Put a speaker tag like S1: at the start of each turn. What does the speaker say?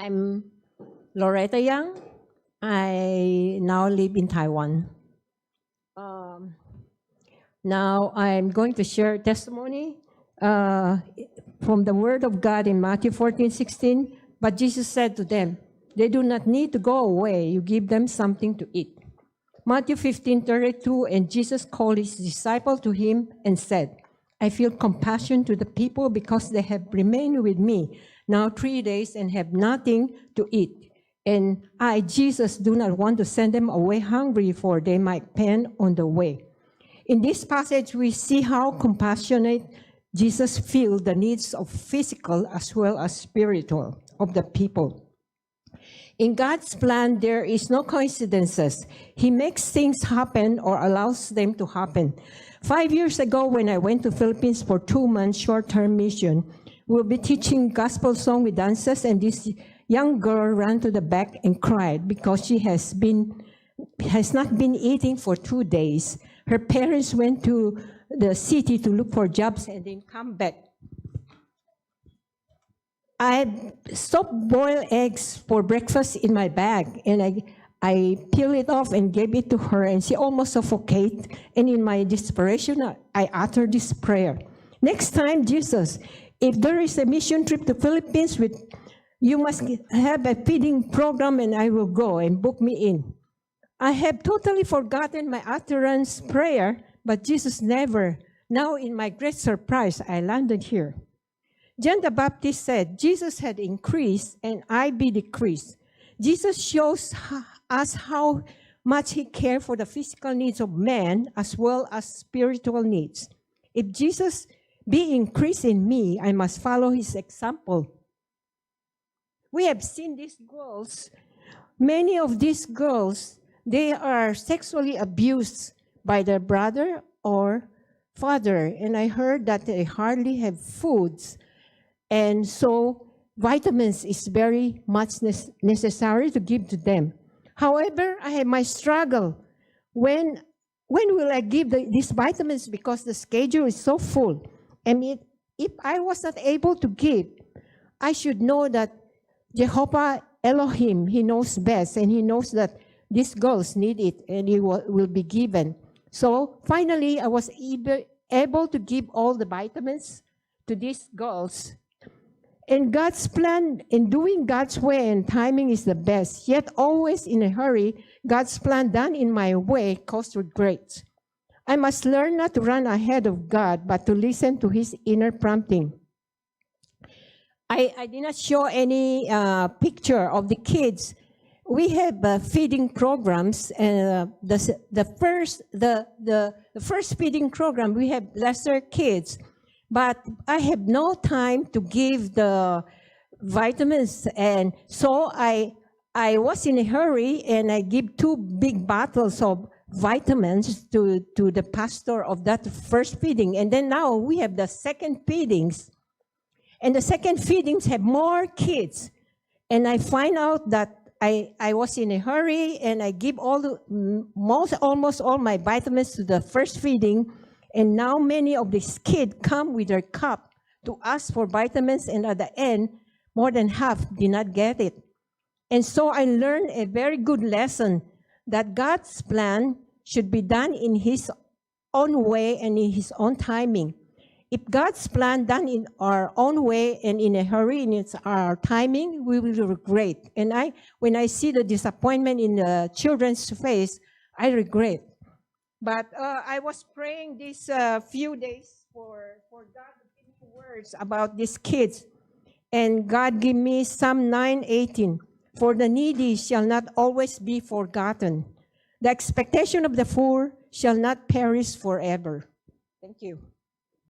S1: I'm Loreta Young. I now live in Taiwan. Now I'm going to share testimony from the Word of God in Matthew 14:16. But Jesus said to them, "They do not need to go away. You give them something to eat." Matthew 15:32, and Jesus called his disciple to him and said, "I feel compassion to the people because they have remained with me now 3 days and have nothing to eat. And I, Jesus, do not want to send them away hungry, for they might pant on the way." In this passage, we see how compassionate Jesus feels the needs of physical as well as spiritual of the people. In God's plan, there is no coincidences. He makes things happen or allows them to happen. 5 years ago, when I went to Philippines for 2 months short-term mission, we'll be teaching gospel song with dances, and this young girl ran to the back and cried because she has not been eating for 2 days. Her parents went to the city to look for jobs and then come back. I soft-boiled eggs for breakfast in my bag, and I peeled it off and gave it to her, and she almost suffocated. And in my desperation, I uttered this prayer: "Next time, Jesus, if there is a mission trip to Philippines, you must have a feeding program, and I will go, and book me in." I have totally forgotten my utterance prayer, but Jesus never. Now, in my great surprise, I landed here. John the Baptist said, "Jesus had increased, and I be decreased." Jesus shows us how much he cared for the physical needs of man as well as spiritual needs. If Jesus be increased in me, I must follow his example. We have seen these girls. Many of these girls, they are sexually abused by their brother or father, and I heard that they hardly have foods. And so vitamins is very much necessary to give to them. However, I have my struggle. When will I give these vitamins, because the schedule is so full? And if I was not able to give, I should know that Jehovah Elohim, he knows best, and he knows that these girls need it, and it will be given. So finally, I was able to give all the vitamins to these girls. And God's plan, in doing God's way and timing is the best, yet always in a hurry, God's plan done in my way caused regret. I must learn not to run ahead of God, but to listen to his inner prompting. I did not show any picture of the kids. We have feeding programs, and the first feeding program, we have lesser kids. But I have no time to give the vitamins, and so I was in a hurry, and I give 2 big bottles of vitamins to the pastor of that first feeding. And then now we have the second feedings, and the second feedings have more kids. And I find out that I was in a hurry, and I give almost all my vitamins to the first feeding. And now many of these kids come with their cup to ask for vitamins, and at the end, more than half did not get it. And so I learned a very good lesson that God's plan should be done in his own way and in his own timing. If God's plan done in our own way and in a hurry, and it's our timing, we will regret. And when I see the disappointment in the children's face, I regret. But I was praying these few days for God to give me words about these kids. And God gave me Psalm 9:18. "For the needy shall not always be forgotten. The expectation of the poor shall not perish forever." Thank you.